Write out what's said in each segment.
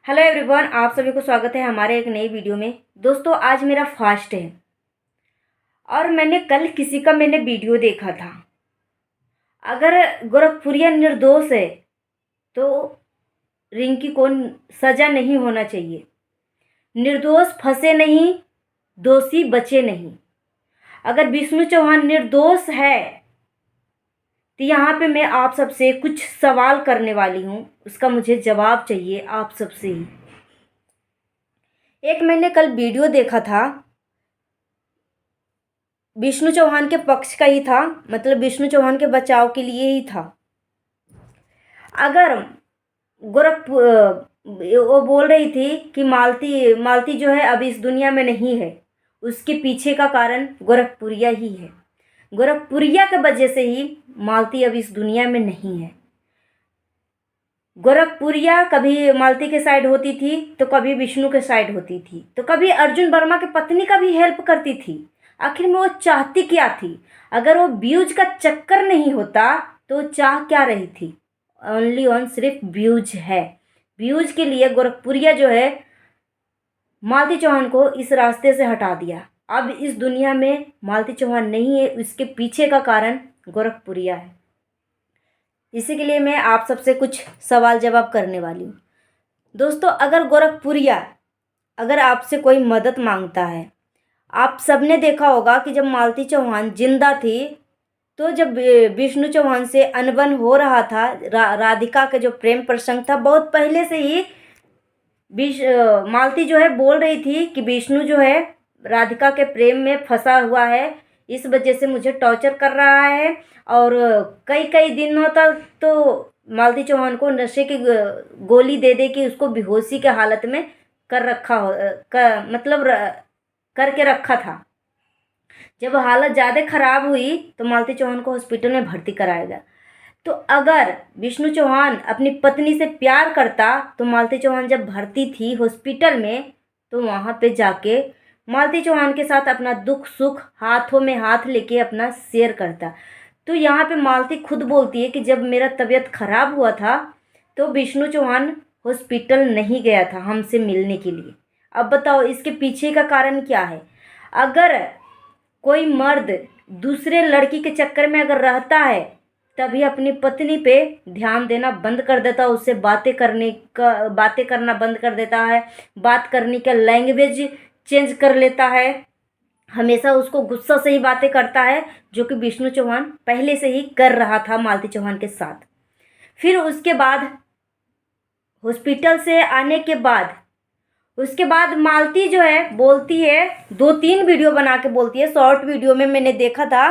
Hello everyone, आप सभी को स्वागत है हमारे एक नई वीडियो में। दोस्तों, आज मेरा फास्ट है और मैंने कल किसी का वीडियो देखा था। अगर गोरखपुरिया निर्दोष है तो रिंकी को सज़ा नहीं होना चाहिए। निर्दोष फंसे नहीं, दोषी बचे नहीं। अगर विष्णु चौहान निर्दोष है तो यहाँ पे मैं आप सबसे कुछ सवाल करने वाली हूँ, उसका मुझे जवाब चाहिए आप सबसे ही। एक मैंने कल वीडियो देखा था, विष्णु चौहान के पक्ष का ही था, मतलब विष्णु चौहान के बचाव के लिए ही था। अगर गोरखपुर वो बोल रही थी कि मालती मालती जो है अब इस दुनिया में नहीं है, उसके पीछे का कारण गोरखपुरिया ही है। गोरखपुरिया के वजह से ही मालती अब इस दुनिया में नहीं है। गोरखपुरिया कभी मालती के साइड होती थी तो कभी विष्णु के साइड होती थी, तो कभी अर्जुन वर्मा की पत्नी का भी हेल्प करती थी। आखिर में वो चाहती क्या थी? अगर वो व्यूज का चक्कर नहीं होता तो चाह क्या रही थी? ओनली ऑन सिर्फ व्यूज है। व्यूज के लिए गोरखपुरिया जो है मालती चौहान को इस रास्ते से हटा दिया। अब इस दुनिया में मालती चौहान नहीं है, उसके पीछे का कारण गोरखपुरिया है। इसी के लिए मैं आप सबसे कुछ सवाल जवाब करने वाली हूँ। दोस्तों, अगर गोरखपुरिया अगर आपसे कोई मदद मांगता है, आप सबने देखा होगा कि जब मालती चौहान जिंदा थी तो जब विष्णु चौहान से अनबन हो रहा था, राधिका के जो प्रेम प्रसंग था, बहुत पहले से ही मालती जो है बोल रही थी कि विष्णु जो है राधिका के प्रेम में फंसा हुआ है, इस वजह से मुझे टॉर्चर कर रहा है। और कई कई दिनों तक तो मालती चौहान को नशे की गोली दे दे के उसको बेहोशी के हालत में कर रखा हो मतलब करके रखा था। जब हालत ज़्यादा ख़राब हुई तो मालती चौहान को हॉस्पिटल में भर्ती कराया गया। तो अगर विष्णु चौहान अपनी पत्नी से प्यार करता तो मालती चौहान जब भर्ती थी हॉस्पिटल में तो वहाँ पे जाके मालती चौहान के साथ अपना दुख सुख हाथों में हाथ लेके अपना शेयर करता। तो यहाँ पे मालती खुद बोलती है कि जब मेरा तबीयत ख़राब हुआ था तो विष्णु चौहान हॉस्पिटल नहीं गया था हमसे मिलने के लिए। अब बताओ इसके पीछे का कारण क्या है? अगर कोई मर्द दूसरे लड़की के चक्कर में अगर रहता है तभी अपनी पत्नी पे ध्यान देना बंद कर देता है, उससे बातें करना बंद कर देता है, बात करने का लैंग्वेज चेंज कर लेता है, हमेशा उसको गुस्सा से ही बातें करता है, जो कि विष्णु चौहान पहले से ही कर रहा था मालती चौहान के साथ। फिर उसके बाद हॉस्पिटल से आने के बाद उसके बाद मालती जो है बोलती है, 2-3 वीडियो बना के बोलती है, शॉर्ट वीडियो में मैंने देखा था,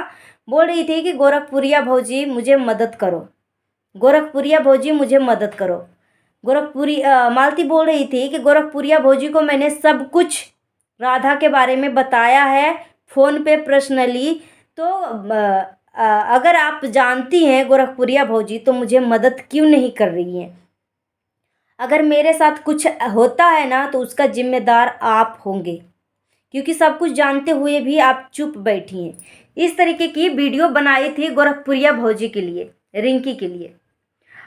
बोल रही थी कि गोरखपुरिया भौजी मुझे मदद करो, गोरखपुरिया भौजी मुझे मदद करो। मालती बोल रही थी कि गोरखपुरिया भौजी को मैंने सब कुछ राधा के बारे में बताया है फ़ोन पे पर्सनली, तो अगर आप जानती हैं गोरखपुरिया भौजी तो मुझे मदद क्यों नहीं कर रही हैं? अगर मेरे साथ कुछ होता है ना तो उसका जिम्मेदार आप होंगे, क्योंकि सब कुछ जानते हुए भी आप चुप बैठी हैं। इस तरीके की वीडियो बनाई थी गोरखपुरिया भौजी के लिए, रिंकी के लिए।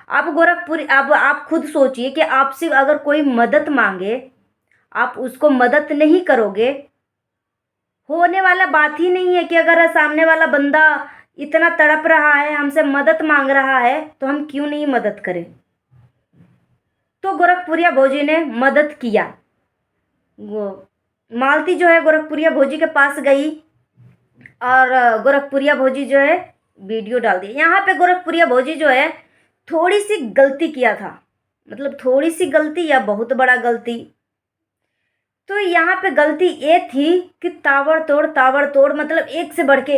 अब आप खुद सोचिए कि आपसे अगर कोई मदद मांगे आप उसको मदद नहीं करोगे। होने वाला बात ही नहीं है कि अगर सामने वाला बंदा इतना तड़प रहा है, हमसे मदद मांग रहा है, तो हम क्यों नहीं मदद करें? तो गोरखपुरिया भौजी ने मदद किया। मालती जो है गोरखपुरिया भौजी के पास गई और गोरखपुरिया भौजी जो है वीडियो डाल दी। यहाँ पे गोरखपुरिया भौजी जो है थोड़ी सी गलती किया था, मतलब थोड़ी सी गलती या बहुत बड़ा गलती। तो यहाँ पे गलती ये थी कि ताबड़तोड़ मतलब एक से बढ़ के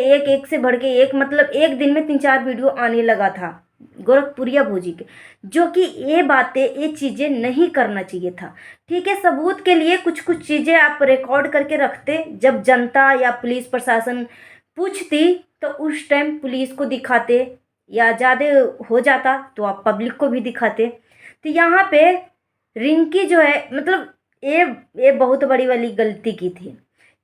एक, मतलब एक दिन में 3-4 वीडियो आने लगा था गोरखपुरिया भौजी के, जो कि ये बातें ये चीज़ें नहीं करना चाहिए था। ठीक है, सबूत के लिए कुछ कुछ चीज़ें आप रिकॉर्ड करके रखते, जब जनता या पुलिस प्रशासन पूछती तो उस टाइम पुलिस को दिखाते, या ज़्यादा हो जाता तो आप पब्लिक को भी दिखाते। तो यहाँ पे रिंकी जो है, मतलब ये बहुत बड़ी वाली गलती की थी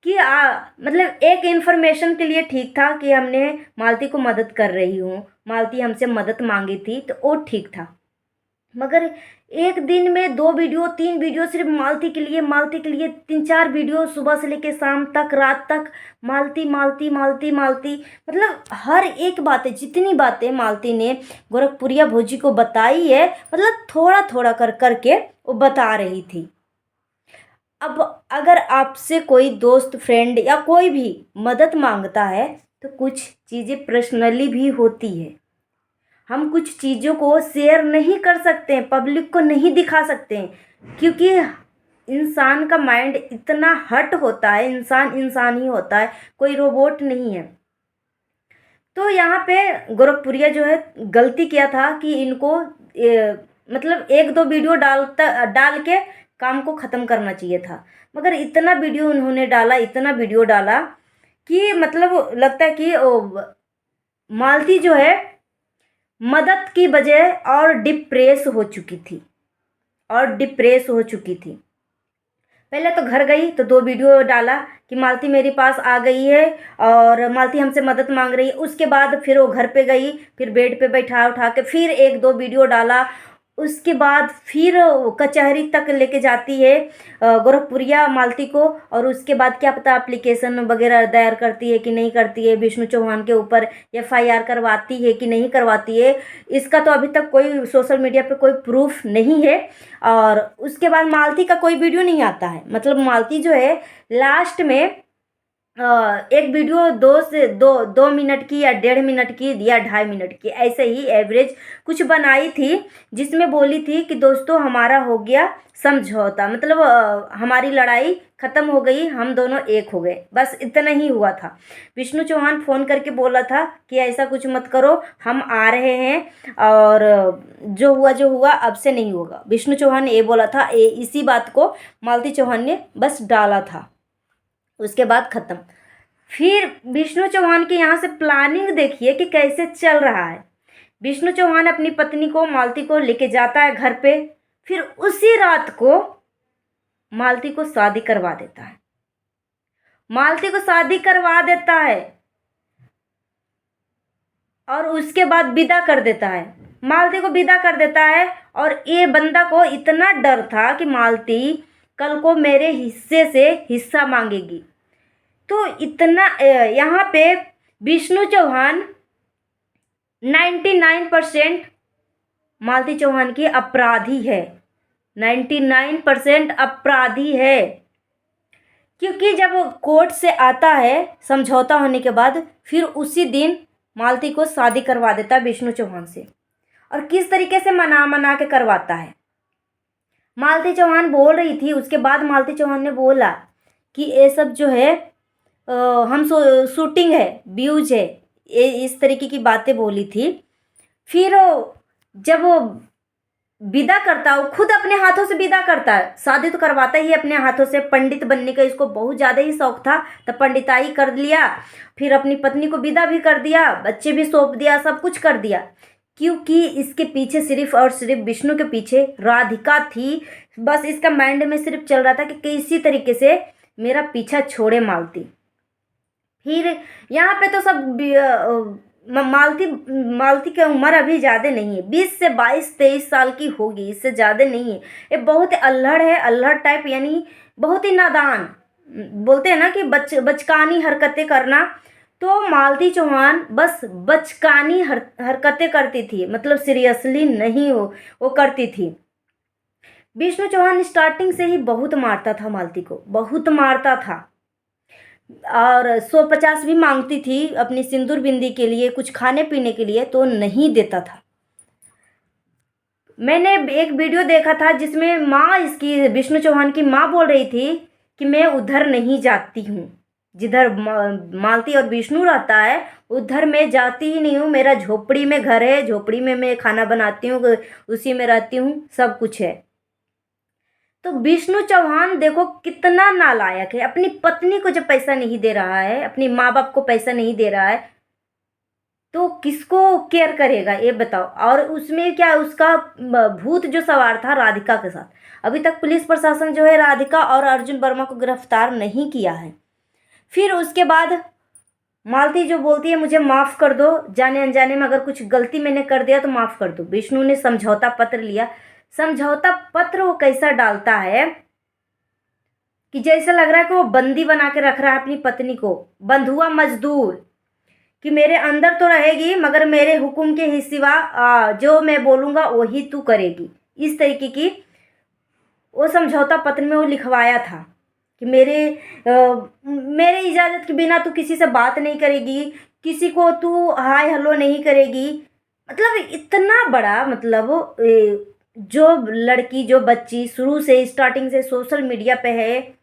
कि मतलब एक इन्फॉर्मेशन के लिए ठीक था कि हमने मालती को मदद कर रही हूँ, मालती हमसे मदद मांगी थी, तो वो ठीक था। मगर एक दिन में 2 वीडियो 3 वीडियो सिर्फ मालती के लिए, मालती के लिए 3 4 वीडियो सुबह से लेके शाम तक, रात तक मालती मालती मालती मालती। मतलब हर एक बातें, जितनी बातें मालती ने गोरखपुरिया भौजी को बताई है, मतलब थोड़ा थोड़ा कर करके वो बता रही थी। अब अगर आपसे कोई दोस्त, फ्रेंड या कोई भी मदद मांगता है तो कुछ चीज़ें पर्सनली भी होती है। हम कुछ चीज़ों को शेयर नहीं कर सकते हैं, पब्लिक को नहीं दिखा सकते हैं, क्योंकि इंसान का माइंड इतना हट होता है, इंसान इंसान ही होता है, कोई रोबोट नहीं है। तो यहाँ पे गोरखपुरिया जो है गलती किया था कि इनको मतलब 1 2 वीडियो डाल के काम को ख़त्म करना चाहिए था। मगर इतना वीडियो उन्होंने डाला, इतना वीडियो डाला कि मतलब लगता है कि मालती जो है मदद की बजाय और डिप्रेस हो चुकी थी, और डिप्रेस हो चुकी थी। पहले तो घर गई तो 2 वीडियो डाला कि मालती मेरे पास आ गई है और मालती हमसे मदद मांग रही है। उसके बाद फिर वो घर पे गई, फिर बेड पे बैठा उठा के फिर 1 2 वीडियो डाला। उसके बाद फिर कचहरी तक लेके जाती है गोरखपुरिया मालती को, और उसके बाद क्या पता एप्लीकेशन वगैरह दायर करती है कि नहीं करती है, विष्णु चौहान के ऊपर FIR करवाती है कि नहीं करवाती है, इसका तो अभी तक कोई सोशल मीडिया पे कोई प्रूफ नहीं है। और उसके बाद मालती का कोई वीडियो नहीं आता है। मतलब मालती जो है लास्ट में एक वीडियो 2 मिनट की या 1.5 मिनट की या 2.5 मिनट की, ऐसे ही एवरेज कुछ बनाई थी, जिसमें बोली थी कि दोस्तों हमारा हो गया समझौता, मतलब हमारी लड़ाई ख़त्म हो गई, हम दोनों एक हो गए, बस इतना ही हुआ था। विष्णु चौहान फ़ोन करके बोला था कि ऐसा कुछ मत करो, हम आ रहे हैं और जो हुआ अब से नहीं होगा। विष्णु चौहान ने ये बोला था, इसी बात को मालती चौहान ने बस डाला था। उसके बाद ख़त्म। फिर विष्णु चौहान के यहाँ से प्लानिंग देखिए कि कैसे चल रहा है। विष्णु चौहान अपनी पत्नी को, मालती को लेके जाता है घर पे, फिर उसी रात को मालती को शादी करवा देता है। मालती को शादी करवा देता है और उसके बाद विदा कर देता है, मालती को विदा कर देता है। और ये बंदा को इतना डर था कि मालती कल को मेरे हिस्से से हिस्सा मांगेगी। तो इतना यहाँ पे विष्णु चौहान 99% मालती चौहान की अपराधी है, 99% अपराधी है। क्योंकि जब कोर्ट से आता है समझौता होने के बाद, फिर उसी दिन मालती को शादी करवा देता है विष्णु चौहान से। और किस तरीके से मना मना के करवाता है। मालती चौहान बोल रही थी, उसके बाद मालती चौहान ने बोला कि ये सब जो है हम शूटिंग है, व्यूज है, ये इस तरीके की बातें बोली थी। फिर जब वो विदा करता है, वो खुद अपने हाथों से विदा करता है, शादी तो करवाता ही अपने हाथों से। पंडित बनने का इसको बहुत ज़्यादा ही शौक था, तो पंडिताई कर लिया, फिर अपनी पत्नी को विदा भी कर दिया, बच्चे भी सौंप दिया, सब कुछ कर दिया। क्योंकि इसके पीछे सिर्फ और सिर्फ विष्णु के पीछे राधिका थी। बस इसका माइंड में सिर्फ चल रहा था कि किसी तरीके से मेरा पीछा छोड़े मालती। फिर यहाँ पे तो सब मालती की उम्र अभी ज़्यादा नहीं है, 20 से 22 23 साल की होगी, इससे ज़्यादा नहीं है। ये बहुत अल्हड़ है, अल्हड़ टाइप, यानी बहुत ही नादान, बोलते हैं ना कि बचकानी हरकतें करना। तो मालती चौहान बस बचकानी हरकतें करती थी, मतलब सीरियसली नहीं वो करती थी। विष्णु चौहान स्टार्टिंग से ही बहुत मारता था मालती को, बहुत मारता था। और 150 भी मांगती थी अपनी सिंदूर बिंदी के लिए, कुछ खाने पीने के लिए, तो नहीं देता था। मैंने एक वीडियो देखा था जिसमें माँ, इसकी विष्णु चौहान की माँ बोल रही थी कि मैं उधर नहीं जाती हूँ, जिधर मालती और विष्णु रहता है उधर मैं जाती ही नहीं हूँ, मेरा झोपड़ी में घर है, झोपड़ी में मैं खाना बनाती हूँ, उसी में रहती हूँ, सब कुछ है। तो विष्णु चौहान देखो कितना नालायक है, अपनी पत्नी को जब पैसा नहीं दे रहा है, अपनी माँ बाप को पैसा नहीं दे रहा है, तो किसको केयर करेगा ये बताओ। और उसमें क्या, उसका भूत जो सवार था राधिका के साथ। अभी तक पुलिस प्रशासन जो है राधिका और अर्जुन वर्मा को गिरफ्तार नहीं किया है। फिर उसके बाद मालती जो बोलती है मुझे माफ़ कर दो, जाने अनजाने में अगर कुछ गलती मैंने कर दिया तो माफ़ कर दो। विष्णु ने समझौता पत्र लिया, समझौता पत्र वो कैसा डालता है कि जैसे लग रहा है कि वो बंदी बना के रख रहा है अपनी पत्नी को, बंधुआ मजदूर, कि मेरे अंदर तो रहेगी मगर मेरे हुक्म के सिवा जो मैं बोलूँगा वही तू करेगी। इस तरीके की वो समझौता पत्र में वो लिखवाया था कि मेरे इजाज़त के बिना तू किसी से बात नहीं करेगी, किसी को तू हाय हेलो नहीं करेगी। मतलब इतना बड़ा, मतलब जो लड़की जो बच्ची शुरू से स्टार्टिंग से सोशल मीडिया पे है,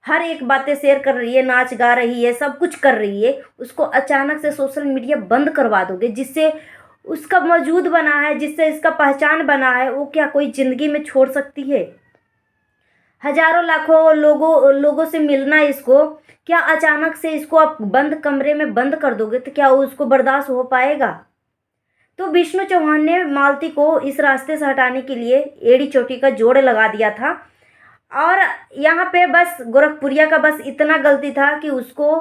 हर एक बातें शेयर कर रही है, नाच गा रही है, सब कुछ कर रही है, उसको अचानक से सोशल मीडिया बंद करवा दोगे, जिससे उसका मौजूद बना है, जिससे इसका पहचान बना है, वो क्या कोई ज़िंदगी में छोड़ सकती है? हजारों लाखों लोगों से मिलना इसको, क्या अचानक से इसको आप बंद कमरे में बंद कर दोगे तो क्या उसको बर्दाश्त हो पाएगा? तो विष्णु चौहान ने मालती को इस रास्ते से हटाने के लिए एड़ी चोटी का जोड़ लगा दिया था। और यहाँ पे बस गोरखपुरिया का बस इतना गलती था कि उसको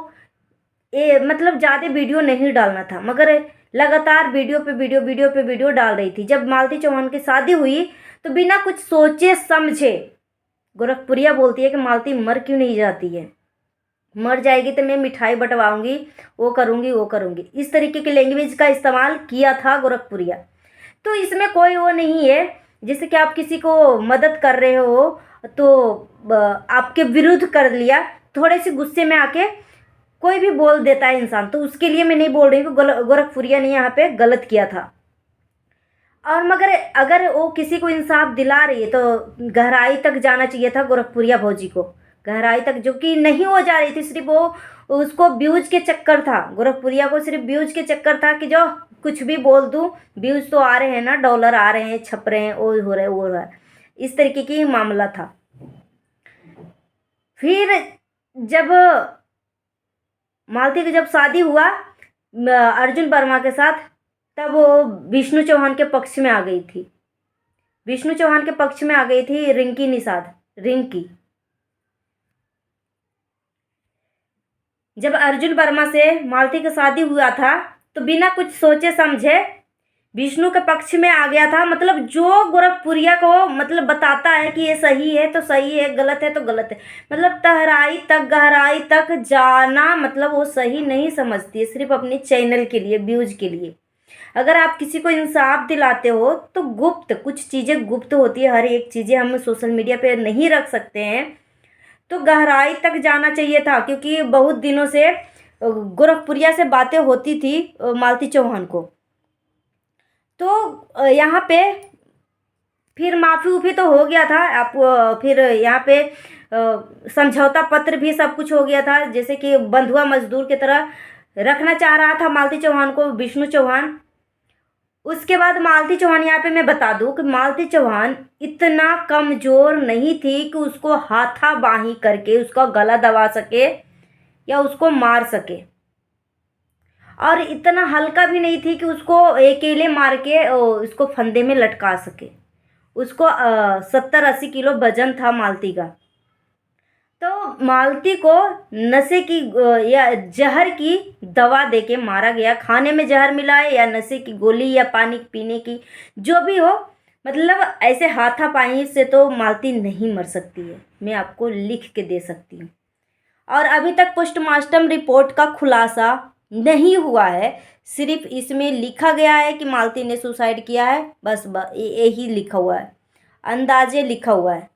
मतलब ज़्यादा वीडियो नहीं डालना था, मगर लगातार वीडियो डाल रही थी। जब मालती चौहान की शादी हुई तो बिना कुछ सोचे समझे गोरखपुरिया बोलती है कि मालती मर क्यों नहीं जाती है, मर जाएगी तो मैं मिठाई बंटवाऊंगी, वो करूंगी। इस तरीके के लैंग्वेज का इस्तेमाल किया था गोरखपुरिया। तो इसमें कोई वो नहीं है, जैसे कि आप किसी को मदद कर रहे हो तो आपके विरुद्ध कर लिया, थोड़े से गुस्से में आके कोई भी बोल देता है इंसान, तो उसके लिए मैं नहीं बोल रही हूँ कि गोरखपुरिया ने यहाँ पे गलत किया था। और मगर अगर वो किसी को इंसाफ दिला रही है तो गहराई तक जाना चाहिए था गोरखपुरिया भौजी को, गहराई तक, जो कि नहीं हो जा रही थी। सिर्फ वो उसको व्यूज के चक्कर था, गोरखपुरिया को सिर्फ व्यूज के चक्कर था कि जो कुछ भी बोल दूँ, व्यूज तो आ रहे हैं ना, डॉलर आ रहे हैं, छप रहे हैं, वो हो रहा है वो हो रहा है, इस तरीके की मामला था। फिर जब मालती की जब शादी हुआ अर्जुन वर्मा के साथ, तब वो विष्णु चौहान के पक्ष में आ गई थी, विष्णु चौहान के पक्ष में आ गई थी रिंकी निषाद, रिंकी। जब अर्जुन वर्मा से मालती का शादी हुआ था तो बिना कुछ सोचे समझे विष्णु के पक्ष में आ गया था। मतलब जो गोरखपुरिया को मतलब बताता है कि ये सही है तो सही है, गलत है तो गलत है, मतलब गहराई तक जाना, मतलब वो सही नहीं समझती है, सिर्फ अपने चैनल के लिए, व्यूज के लिए। अगर आप किसी को इंसाफ दिलाते हो तो गुप्त, कुछ चीज़ें गुप्त होती है, हर एक चीज़ें हम सोशल मीडिया पे नहीं रख सकते हैं, तो गहराई तक जाना चाहिए था। क्योंकि बहुत दिनों से गोरखपुरिया से बातें होती थी मालती चौहान को, तो यहाँ पे फिर माफ़ी उफ़ी तो हो गया था आप, फिर यहाँ पे समझौता पत्र भी सब कुछ हो गया था, जैसे कि बंधुआ मजदूर की तरह रखना चाह रहा था मालती चौहान को विष्णु चौहान। उसके बाद मालती चौहान, यहाँ पे मैं बता दूं कि मालती चौहान इतना कमज़ोर नहीं थी कि उसको हाथापाई करके उसका गला दबा सके या उसको मार सके, और इतना हल्का भी नहीं थी कि उसको अकेले मार के उसको फंदे में लटका सके। उसको 70-80 किलो वजन था मालती का। तो मालती को नशे की या जहर की दवा देके मारा गया, खाने में जहर मिला है या नशे की गोली या पानी पीने की, जो भी हो, मतलब ऐसे हाथापाई से तो मालती नहीं मर सकती है, मैं आपको लिख के दे सकती हूँ। और अभी तक पोस्टमार्टम रिपोर्ट का खुलासा नहीं हुआ है, सिर्फ इसमें लिखा गया है कि मालती ने सुसाइड किया है, बस यही लिखा हुआ है, अंदाजे लिखा हुआ है।